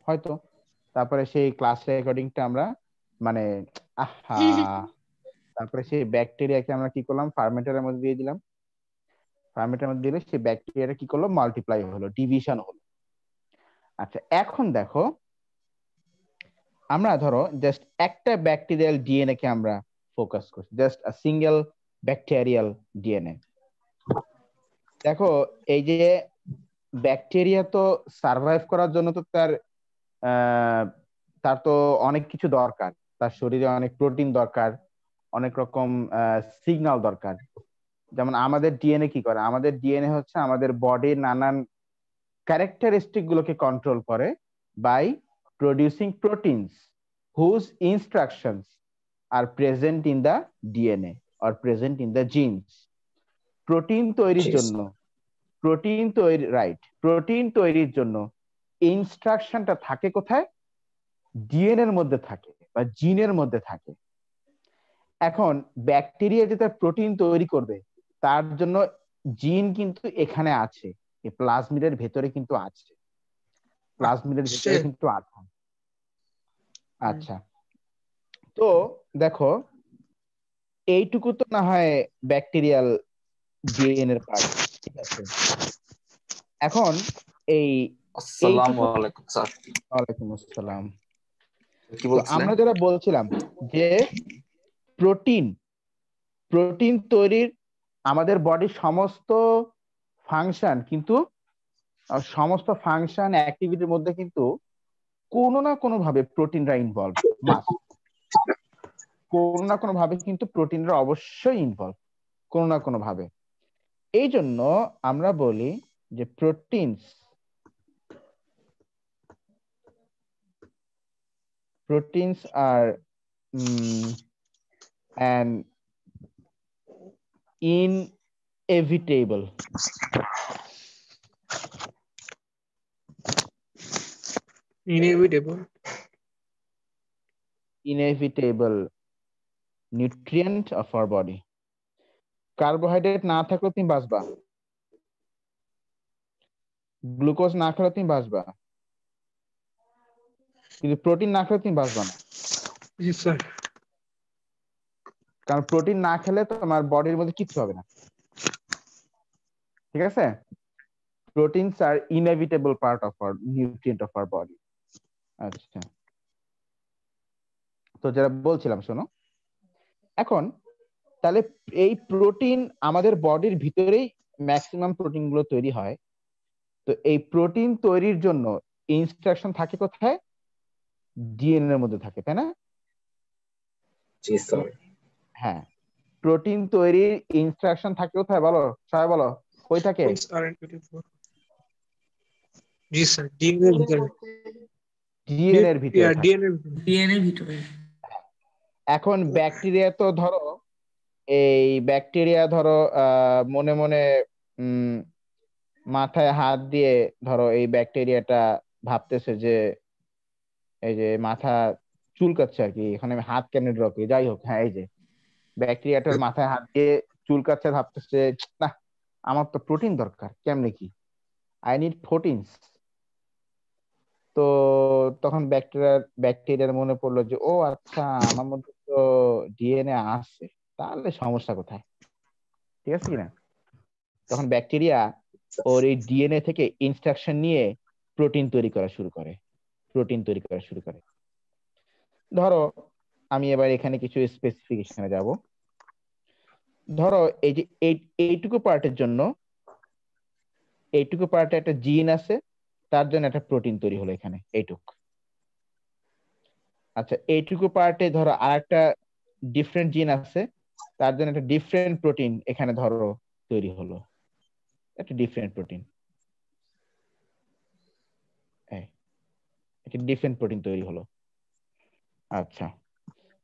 হয়তো। তারপরে সেই ক্লাস রেকর্ডিংটা আমরা মানে আহা, তারপরে সেই ব্যাকটেরিয়াকে আমরা কি করলাম, ফার্মেন্টারের মধ্যে দিয়ে দিলাম। ফার্মেন্টারের মধ্যে দিলে সেই ব্যাকটেরিয়াটা কি করলো, মাল্টিপ্লাই হলো, ডিভিশন হলো। আচ্ছা, এখন দেখো আমরা ধরো জাস্ট একটা ব্যাকটেরিয়াল ডিএনএ কে আমরা ফোকাস করছি, just a single bacterial DNA. দেখো এই যে ব্যাকটেরিয়া তো সার্ভাইভ করার জন্য তো আহ, তার তো অনেক কিছু দরকার, তার শরীরে অনেক প্রোটিন দরকার, অনেক রকম সিগন্যাল দরকার। যেমন আমাদের ডিএনএ কি করে, আমাদের ডিএনএ হচ্ছে আমাদের বডির নানান ক্যারেক্টারিস্টিক গুলোকে কন্ট্রোল করে by producing proteins whose instructions are present in the DNA or present in the genes. Protein তৈরির জি জন্য, প্রোটিন তৈরি, রাইট, প্রোটিন তৈরির জন্য ইনস্ট্রাকশনটা থাকে কোথায়, ডিএনএ এর মধ্যে থাকে বা জিনের মধ্যে থাকে। এখন ব্যাকটেরিয়া যে তার প্রোটিন তৈরি করবে তার জন্য জিন কিন্তু এখানে আছে, এই প্লাজমিডের ভেতরে কিন্তু আছে, প্লাজমিডের আচ্ছা। ভেতরে কিন্তু আছে। আচ্ছা, তো দেখো এইটুকু তো না হয় ব্যাকটেরিয়াল ডিএনএ এর পার্ট, ঠিক আছে। এখন এই আসসালামু এইটুকু, আলাইকুম স্যার। ওয়ালাইকুম আসসালাম। কি তো বলছিলেন? আমরা যেটা বলছিলাম যে প্রোটিন, প্রোটিন তৈরির আমাদের বডির সমস্ত ফাংশন কিন্তু, সমস্ত ফাংশন অ্যাক্টিভিটির মধ্যে কিন্তু কোনো না কোনো ভাবে প্রোটিনরা ইনভলভ, মাস্ট, কোনো না কোনো ভাবে কিন্তু প্রোটিনরা অবশ্যই ইনভলভ, কোনো না কোনো ভাবে। এই জন্য আমরা বলি যে proteins, proteins are an inevitable, Inevitable. inevitable nutrient of our body. Carbohydrate না থাকলেও তুমি বাঁচবা, গ্লুকোজ না খেলেও তুমি বাঁচবা, কিন্তু প্রোটিন না খেলে তুমি বাঁচবা না। Yes, sir. কারণ প্রোটিন না খেলে তোমার বডির মধ্যে কিচ্ছু হবে না, ঠিক আছে। Proteins are inevitable part of our nutrient of our body. আচ্ছা, তো যেটা বলছিলাম শোনো, এখন তাহলে এই প্রোটিন আমাদের বডির ভিতরেই ম্যাক্সিমাম প্রোটিন গুলো তৈরি হয়। তো এই প্রোটিন তৈরির জন্য ইনস্ট্রাকশন থাকে কোথায়, ডিএনএ এর মধ্যে থাকে, তাই না? জি স্যার। হ্যাঁ, প্রোটিন তৈরির ইনস্ট্রাকশন থাকে কোথায় বলো, সবাই বলো, কই থাকে? Points are in 24. G sir, DNA এর ভিতরে। ডিএনএ এর ভিতরে থাকে। ডিএনএ ডিএনএ ভিতরে। এখন ব্যাকটেরিয়া তো ধরো, এই ব্যাকটেরিয়া ধরো মনে মনে উম মাথায় হাত দিয়ে ধরো এই ব্যাকটেরিয়াটা ভাবতেছে যে এই যে মাথা চুলকাচ্ছে আর কি, এখানে আমি হাত কেন রাখি, যাই হোক, হ্যাঁ এই যে ব্যাকটেরিয়াটার মাথায় হাত দিয়ে চুলকাচ্ছে, ভাবতেছে না আমার তো প্রোটিন দরকার, কেমনে কি, আই নিড প্রোটিনস। তো তখন ব্যাকটেরিয়ার মনে পড়লো যে ও আচ্ছা, আমার মধ্যে তো ডিএনএ আছে, তাহলে সমস্যা কোথায়, ঠিক আছে কিনা। তখন ব্যাকটেরিয়া ওর এই ডিএনএ থেকে ইনস্ট্রাকশন নিয়ে প্রোটিন তৈরি করা শুরু করে, প্রোটিন তৈরি করা শুরু করে। ধরো আমি এবার এখানে কিছু স্পেসিফিকেশনে যাব। ধরো এই যে এইটুকু পার্টের জন্য, এইটুকু পার্টে একটা জিন আছে, তার জন্য একটা প্রোটিন তৈরি হলো এখানে এইটুক। আচ্ছা, এইটুকু পার্টে ধরো আর একটা ডিফারেন্ট জিন আছে, তার জন্য একটা ডিফারেন্ট প্রোটিন এখানে ধরো তৈরি হলো, একটা ডিফারেন্ট প্রোটিন, একটা ডিফারেন্ট প্রোটিন তৈরি হলো। আচ্ছা,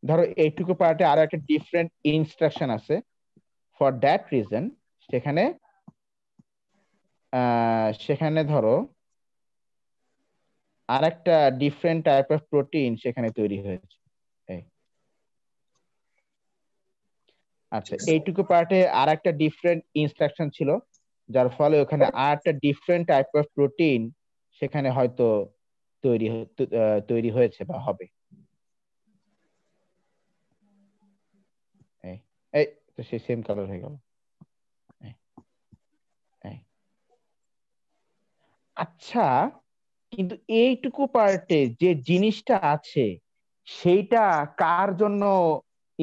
ধরো এইটুকু পার্টে আরো একটা ডিফারেন্ট ইনস্ট্রাকশন আছে, ফর দ্যাট রিজন সেখানে সেখানে ধরো আর একটা ডিফারেন্ট টাইপ অফ প্রোটিন সেখানে তৈরি হয়েছে। এই, আচ্ছা, এইটুকু পার্টে আর একটা ডিফারেন্ট ইনস্ট্রাকশন ছিল, যার ফলে ওখানে আর একটা ডিফারেন্ট টাইপ অফ প্রোটিন সেখানে হয়তো তৈরি হয়েছে বা হবে। এই এই তো সে সেম কালার হয়ে গেল। আচ্ছা, কিন্তু এইটুকু পার্টে যে জিনিসটা আছে সেইটা কার জন্য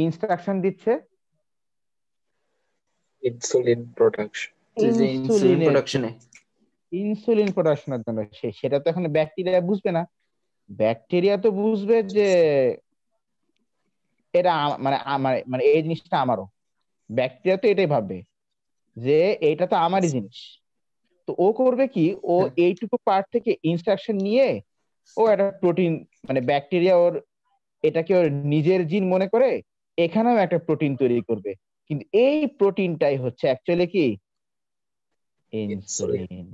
ইনস্ট্রাকশন দিচ্ছে? Insulin production. যে ইনসুলিন ইনসুলিনের প্রোডাকশনে। ইনসুলিন প্রোডাকশনের জন্য। সেটা তো এখন ব্যাকটেরিয়া বুঝবে না। ব্যাকটেরিয়া তো বুঝবে যে এটা মানে আমার, মানে এই জিনিসটা আমারও। ব্যাকটেরিয়া তো এটাই ভাববে যে এইটা তো আমারই জিনিস। তো ও করবে কি, ও এইটুকু পার্ট থেকে ইনস্ট্রাকশন নিয়ে ও একটা প্রোটিন, মানে ব্যাকটেরিয়া ওর এটাকে ওর নিজের জিন মনে করে এখানেও একটা প্রোটিন তৈরি করবে। কিন্তু এই প্রোটিনটাই হচ্ছে অ্যাকচুয়ালি কি ইনসুলিন।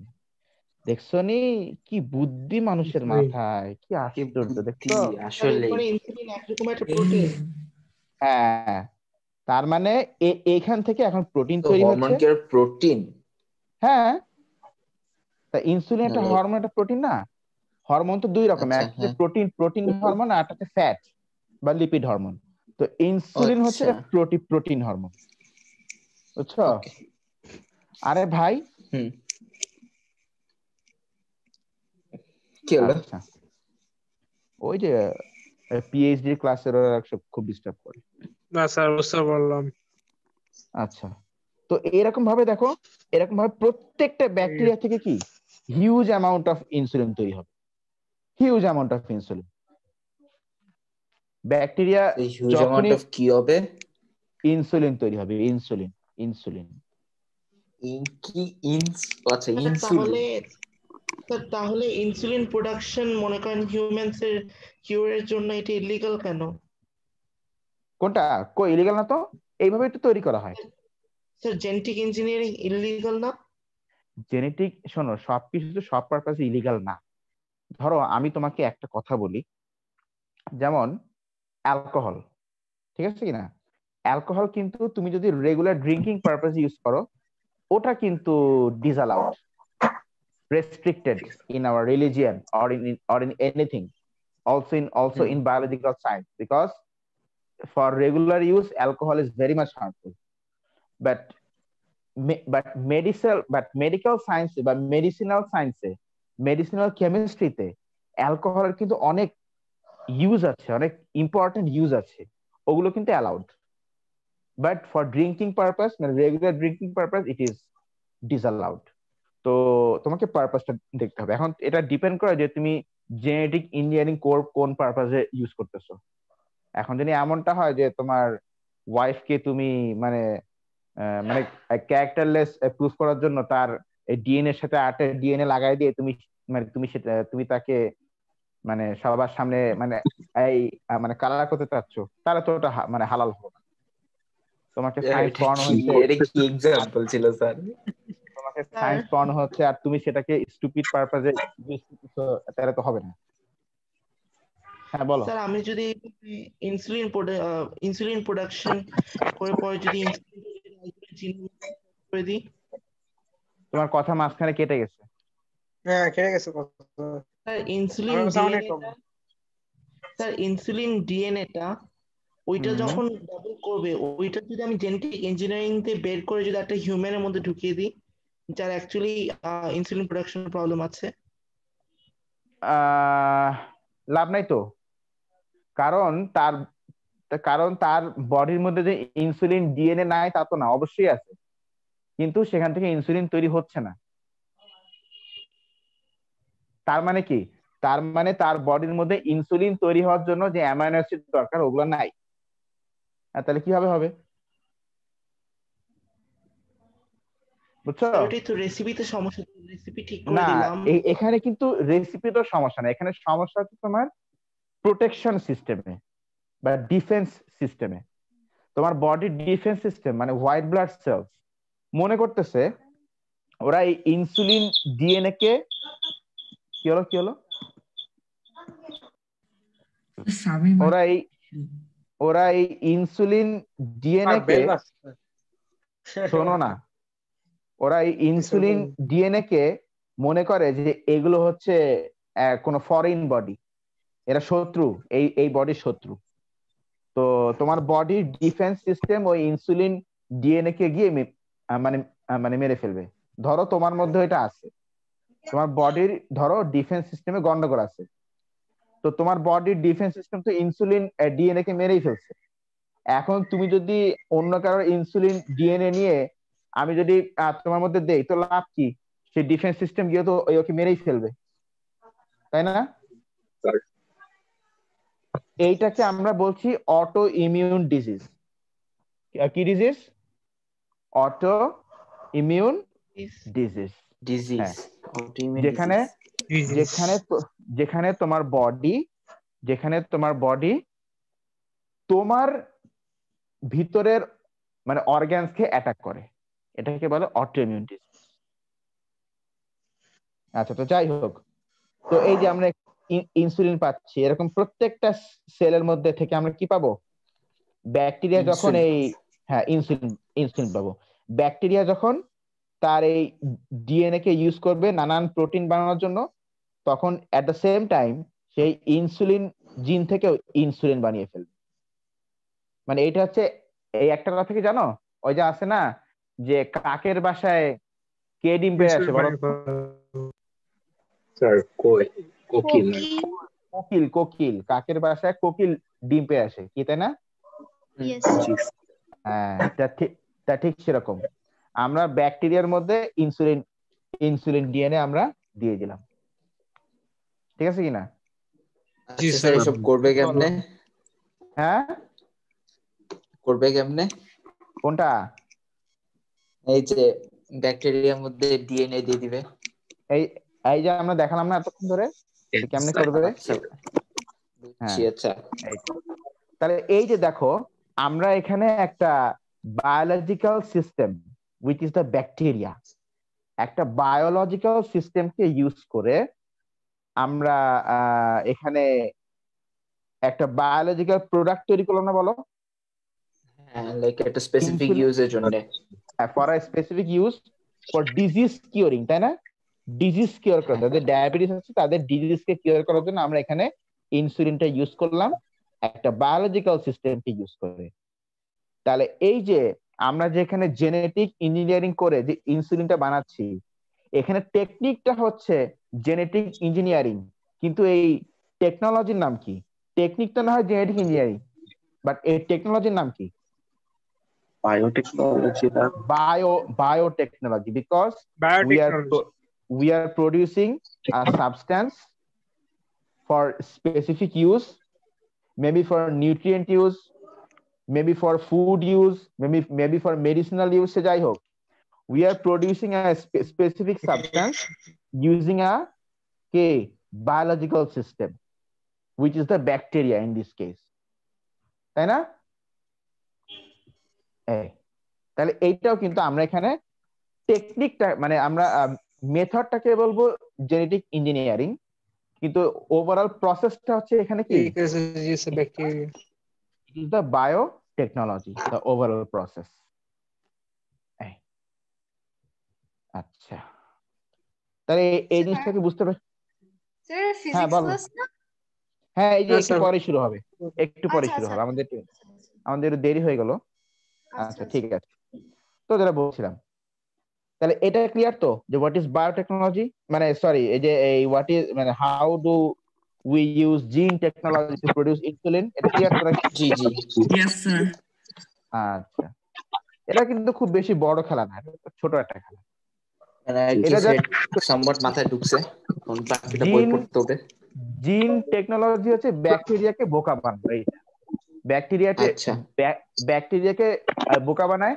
দেখছো নি কি বুদ্ধি মানুষের মাথায়, কি আশ্চর্য দেখছো? আসলে ইনসুলিন একরকম একটা প্রোটিন। হ্যাঁ, তার মানে এইখান থেকে এখন প্রোটিন তো তৈরি হরমোন হচ্ছে। কি আর প্রোটিন? হ্যাঁ, তা ইনসুলিন একটা মানে হরমোন, একটা প্রোটিন না? হরমোন তো দুই রকম, আচ্ছা, একটা হচ্ছে হ্যাঁ, প্রোটিন হরমোন, আর একটা হচ্ছে ফ্যাট বা লিপিড হরমোন। তো ইনসুলিন হচ্ছে আচ্ছা, প্রোটিন হরমোন, বুঝছো? ওকে, আরে ভাই, হুম, কি হলো? আচ্ছা, ওই যে পিএইচডি ক্লাসের ওরা সব খুব ডিস্টার্ব করে। না স্যার, বুঝতে পারলাম। আচ্ছা, তো এরকম ভাবে দেখো, এরকম ভাবে প্রত্যেকটা ব্যাকটেরিয়া থেকে কি হিউজ অ্যামাউন্ট অফ ইনসুলিন তৈরি হবে, huge amount of insulin. Bacteria এই হিউজ অ্যামাউন্ট যখনই অফ কি হবে? ইনসুলিন তৈরি হবে, ইনসুলিন, ইনসুলিন। কি আচ্ছা, স্যার ইনসুলিন। তাহলে ইনসুলিন প্রোডাকশন মনে করেন হিউম্যানস এর কিউরের জন্য এটা ইলিগাল কেন? কোনটা? কই ইলিগাল না তো, এইভাবেই তো তৈরি করা হয়। স্যার জেনেটিক ইঞ্জিনিয়ারিং ইলিগাল না? জেনেটিক, শোনো, সবকিছু তো সব পারপাসে ইলিগাল না। ধরো আমি তোমাকে একটা কথা বলি, যেমন অ্যালকোহল, ঠিক আছে কিনা? অ্যালকোহল কিন্তু তুমি যদি রেগুলার ড্রিঙ্কিং পারপাস ইউজ করো, ওটা কিন্তু ডিসঅ্যালাউড, restricted in our religion or in anything, also in biological science, because for regular use alcohol is very much harmful. But medical science বা মেডিসিনাল সায়েন্সে, মেডিসিনাল কেমিস্ট্রিতে অ্যালকোহলের কিন্তু অনেক ইউজ আছে, অনেক ইম্পর্টেন্ট ইউজ আছে, ওগুলো কিন্তু allowed. But for drinking purpose, মানে regular drinking purpose, it is disallowed. তো তোমাকে পারপাসটা দেখতে হবে। এখন এটা ডিপেন্ড করে যে তুমি জেনেটিক ইঞ্জিনিয়ারিং কোন পারপাসে ইউজ করতেছো। এখন যদি এমনটা হয় যে তোমার ওয়াইফকে তুমি মানে মানে ক্যারেক্টারলেস প্রুফ করার জন্য তার ডিএনএ সাথে আর্টের ডিএনএ লাগাই দিয়ে তুমি, মানে তুমি তাকে মানে সবার সামনে মানে এই মানে কালার করতে চাচ্ছ, তাহলে তো ওটা মানে হালাল হবে না। তোমাকে সায়েন্স এটা পড়ানো কি হয়েছে, এটা কি এক্সাম্পল ছিল স্যার? তোমাকে স্যার সায়েন্স পড়ানো হচ্ছে আর তুমি সেটাকে স্টুপিড পারপাসে ইউজ করতেছো, তাহলে তো হবে না। হ্যাঁ বলো। স্যার আমি যদি ইনসুলিন প্রোডাকশন করে পরে যদি ইনসুলিন করে দিই। তোমার কথা মাঝখানে কেটে গেছে। হ্যাঁ, খেয়ে গেছে কথা। স্যার ইনসুলিন আমার কাছে অনেক ডিএনএ, কম। স্যার ইনসুলিন ডিএনএটা ওইটা হুম, যখন ডাবল করবে, ওইটা যদি আমি জেনেটিক ইঞ্জিনিয়ারিং তে বের করে যদি একটা হিউম্যানের মধ্যে ঢুকিয়ে দিই যার অ্যাকচুয়ালি ইনসুলিন প্রোডাকশন প্রবলেম আছে। লাভ নাই তো, কারণ তার কারণ তার বডির মধ্যে যে ইনসুলিন ডিএনএ নাই তা তো না, অবশ্যই আছে, কিন্তু সেখান থেকে ইনসুলিন তৈরি হচ্ছে না। তার মানে কি? তার মানে তার বডির মধ্যে ইনসুলিন তৈরি হওয়ার জন্য যে অ্যামাইনো অ্যাসিড দরকার ওগুলো নাই। তাহলে কিভাবে হবে? বুঝছো? স্যার ওইটাই তো রেসিপিতে সমস্যা, রেসিপি ঠিক করে না, দিলাম। এখানে কিন্তু রেসিপি তো সমস্যা না, এখানে সমস্যা হচ্ছে তোমার প্রোটেকশন সিস্টেমে বা ডিফেন্স সিস্টেমে। তোমার বডির ডিফেন্স সিস্টেম মানে হোয়াইট ব্লাড সেলস মনে করতেছে ওরা এই ইনসুলিন ডিএনএ কে, কি হলো কি হলো, ওরা এই ওরা এই ইনসুলিন ডিএনএ কে, শোনো না, ওরা এই ইনসুলিন ডিএনএ কে মনে করে যে এগুলো হচ্ছে কোনো ফরেন বডি, এরা শত্রু, এই বডির শত্রু। তো তোমার বডির ডিফেন্স সিস্টেম ওই ইনসুলিন ডিএনএ কে গিয়ে মানে মানে মেরে ফেলবে। ধরো তোমার মধ্যে এটা আছে, তোমার বডির ধরো ডিফেন্স সিস্টেমে গন্ডগোল আছে, তো তোমার বডির ডিফেন্স সিস্টেম তো ইনসুলিন ডিএনএ কে মেরেই ফেলছে। এখন তুমি যদি অন্য কারোর ইনসুলিন ডিএনএ নিয়ে আমি যদি তোমার মধ্যে দেই, তো লাভ কি? সেই ডিফেন্স সিস্টেম গিয়ে তো ওকে মেরেই ফেলবে, তাই না? স্যার এইটাকে আমরা বলছি অটো ইমিউন ডিজিজ। কি disease? Auto immune disease. Disease, হ্যাঁ, অটোইমিউন যেখানে disease. যেখানে যেখানে তোমার বডি তোমার ভিতরের মানে অর্গানস কে অ্যাটাক করে, এটাকে বলে অটো ইমিউন ডিজিজ। আচ্ছা, তো যাই হোক, তো এই যে আমরা ইনসুলিন পাচ্ছি, এরকম প্রত্যেকটা সেলের মধ্যে থেকে আমরা কি পাবো? ব্যাকটেরিয়া যখন Insulin. এই হ্যাঁ ইনসুলিন পাবো। ব্যাকটেরিয়া যখন তার এই ডিএনএ কে ইউজ করবে নানান প্রোটিন বানানোর জন্য, তখন এট দ্য সেম টাইম সেই ইনসুলিন জিন থেকে ইনসুলিন বানিয়ে ফেলবে। মানে এটা হচ্ছে এই একটা কথা কি জানো, ওই যে আছে না যে কাকের বাসায় কে ডিম পেড়ে আসে বলো? স্যার কোকিল কোকিল। কোকিল, কাকের বাসায় কোকিল ডিম পেড়ে আসে, কি তাই না? Yes. জি হ্যাঁ, তা ঠিক সেরকম আমরা ব্যাকটেরিয়ার মধ্যে ইনসুলিন ডিএনএ আমরা দিয়ে দিলাম, ঠিক আছে কিনা? আচ্ছা স্যার, এসব করবে কেমনে? হ্যাঁ, করবে কেমনে? কোনটা? এই যে ব্যাকটেরিয়ার মধ্যে ডিএনএ দিয়ে দিবে। এই এই যে আমরা দেখালাম না এতক্ষণ ধরে যে কেমনে করবে। আচ্ছা বুঝছি। হ্যাঁ। আচ্ছা তাহলে এই যে দেখো, আমরা এখানে একটা biological system which is the bacteria, একটা বায়োলজিক্যাল সিস্টেমকে ইউজ করে আমরা এখানে একটা বায়োলজিক্যাল প্রোডাক্ট তৈরি করলাম না, বলো? হ্যাঁ, লাইক একটা স্পেসিফিক Insulin- ইউজের জন্য। For a specific use for disease curing, তাই না? ডিজিজ কিওর করা, যাদের ডায়াবেটিস আছে তাদের ডিজিজ কে কিওর করার জন্য আমরা এখানে ইনসুলিনটা ইউজ করলাম একটা বায়োলজিক্যাল সিস্টেমকে ইউজ করে। তাহলে এই যে আমরা যে এখানে জেনেটিক ইঞ্জিনিয়ারিং করে যে ইনসুলিনটা বানাচ্ছি, এখানে টেকনিকটা হচ্ছে জেনেটিক ইঞ্জিনিয়ারিং, কিন্তু এই টেকনোলজির নাম কি? টেকনিকটা না হয় জেনেটিক ইঞ্জিনিয়ারিং, বাট এই টেকনোলজির নাম কি? বায়োটেকনোলজি না biotechnology, because Biotechnology. we are producing a substance for specific use, maybe for nutrient use, maybe for food use, maybe for medicinal use, se jai hok, we are producing a specific substance using a biological system, which is the bacteria in this case, তাই না? তাহলে এইটাও কিন্তু আমরা এখানে টেকনিকটা মানে আমরা মেথডটাকে বলবো জেনেটিক ইঞ্জিনিয়ারিং, কিন্তু ওভারঅল প্রসেসটা হচ্ছে এখানে কি? Because it is a bacteria. It is the biotechnology, the overall process. আচ্ছা, তাহলে এই জিনিসটাকে বুঝতে পারছি। স্যার হ্যাঁ, ফিজিক্স বলো। ক্লাস না? হ্যাঁ, এই যে হ্যাঁ, একটু স্যার। পরে শুরু হবে, একটু পরে আচ্ছা, শুরু আচ্ছা, হবে, আমাদের একটু দেরি হয়ে গেল। আচ্ছা, ঠিক আছে। তো যেটা বলছিলাম, তাহলে এটা ক্লিয়ার তো যে হোয়াট ইজ বায়োটেকনোলজি, মানে সরি, এই যে এই হোয়াট ইজ মানে হাউ ডু উই ইউজ জিন টেকনোলজি টু প্রোডিউস ইনসুলিন, এটা ক্লিয়ার তো নাকি? জি জি। Yes, sir. আচ্ছা, এটা কিন্তু খুব বেশি বড় খেলা না, এটা ছোট একটা খেলা। মানে এটা সামওয়াট মাথায় ঢুকছে, কোন বাকিটা বই জিন পড়তে হবে। জিন টেকনোলজি হচ্ছে ব্যাকটেরিয়াকে বোকা বানানো। এইটা আচ্ছা। ব্যাকটেরিয়াকে বোকা বানায়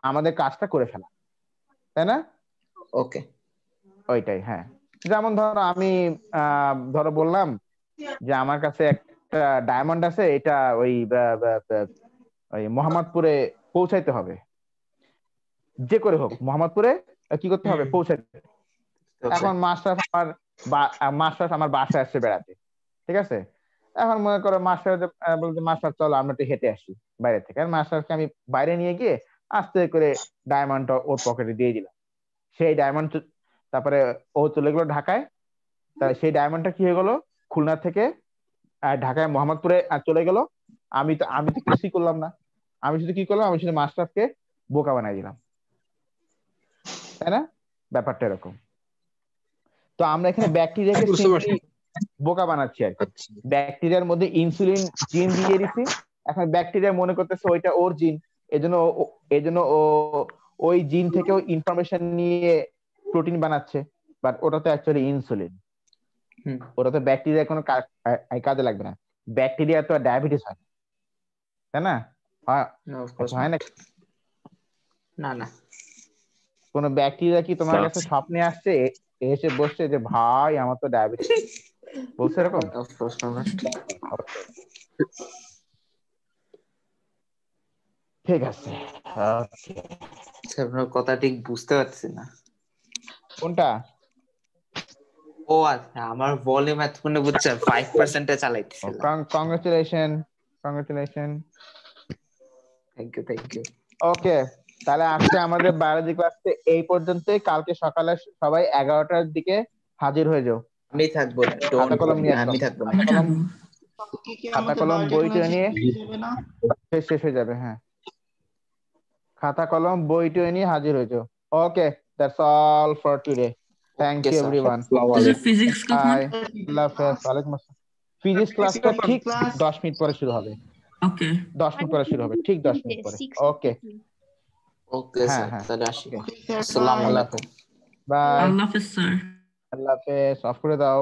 আমাদের কাজটা করে ফেলা, তাই না? ওকে, ওইটাই। হ্যাঁ, যেমন ধরো আমি ধরো বললাম যে আমার কাছে একটা ডায়মন্ড আছে, এটা ওই মোহাম্মদপুরে পৌঁছাইতে হবে, যে করে হোক মোহাম্মদপুরে কি করতে হবে? পৌঁছাইতে। এখন মাস্টার আমার বাসায় আসছে বেড়াতে, ঠিক আছে? এখন মনে করো মাস্টার বলতে, মাস্টার চলো আমরা একটু হেঁটে আসি বাইরে থেকে। আর মাস্টারকে আমি বাইরে নিয়ে গিয়ে আস্তে করে ডায়মন্ডটা ওর পকেটে দিয়ে দিলাম। সেই ডায়মন্ড তারপরে ও চলে গেলো ঢাকায়, তাই সেই ডায়মন্ডটা কি হয়ে গেল, খুলনা থেকে ঢাকায় মোহাম্মদপুরে চলে গেল। আমি তো কিছুই করলাম না, আমি শুধু কি করলাম, আমি শুধু মাস্টারকে বোকা বানাই দিলাম, তাই না? ব্যাপারটা এরকম। তো আমরা এখানে ব্যাকটেরিয়াকে বুঝতে পারছি। সিম্পলি বোকা বানাচ্ছি আর কি। আচ্ছা ব্যাকটেরিয়ার মধ্যে ইনসুলিন জিন দিয়ে দিছি, এখন ব্যাকটেরিয়া মনে করতেছে ওইটা ওর জিন, এজন্য ও ওই জিন থেকেও ইনফরমেশন নিয়ে প্রোটিন বানাচ্ছে, বাট ওটা তো অ্যাকচুয়ালি ইনসুলিন, হুম। ওটা তো ব্যাকটেরিয়ার কোনো কাজে লাগবে না। ব্যাকটেরিয়া তো ডায়াবেটিস হয় না, তাই না? No, of course হয় না? not. না না কোন ব্যাকটেরিয়া কি তোমার কাছে আচ্ছা। স্বপ্নে আসছে এসে বসছে যে ভাই আমার তো ডায়াবেটিস, বলছে এরকম? of course not. ঠিক আছে, ওকে। আপনার কথা ঠিক বুঝতে পারছি না। কোনটা? ও আচ্ছা, আমার ভলিউম এতক্ষণে বুঝছেন 5% এ চালাইতেছিলাম। কংগ্রেচুলেশন। Thank you. ওকে, তাহলে আজকে আমাদের বায়োলজি ক্লাসে এই পর্যন্তই। কালকে সকালে সবাই 11টার দিকে হাজির হয়ে যাও। আমি থাকবো না, খাতা ডোন্ট কলম ওয়ারি, নিয়ে আমি একদম। থাকবো না। কালকে কি খাতা আমাদের কলম বই টই বায়োটেকনোলজি নিয়ে শেষ হবে না? শেষ হয়ে যাবে, হ্যাঁ। খাতা কলম বই টই নিয়ে হাজির হয়ে যাও। Okay, that's all for today. Thank Okay, you sir. Everyone. আসসালামু Is it আলাইকুম। physics class bye, now? আল্লাহ হাফেজ। ওয়ালাইকুম আসসালাম। ফিজিক্স ক্লাসটা ঠিক class 10 মিনিট পরে শুরু হবে, Okay. 10 মিনিট পরে শুরু হবে, ঠিক 10 মিনিট পরে। ওকে, Okay, হ্যাঁ sir. হ্যাঁ, তাহলে আসি। ওকে, আসসালামু আল্লাহ আলাইকুম। হাফেজ। Bye, Allah Hafiz, sir. আল্লাহ হাফেজ। অফ করে দাও।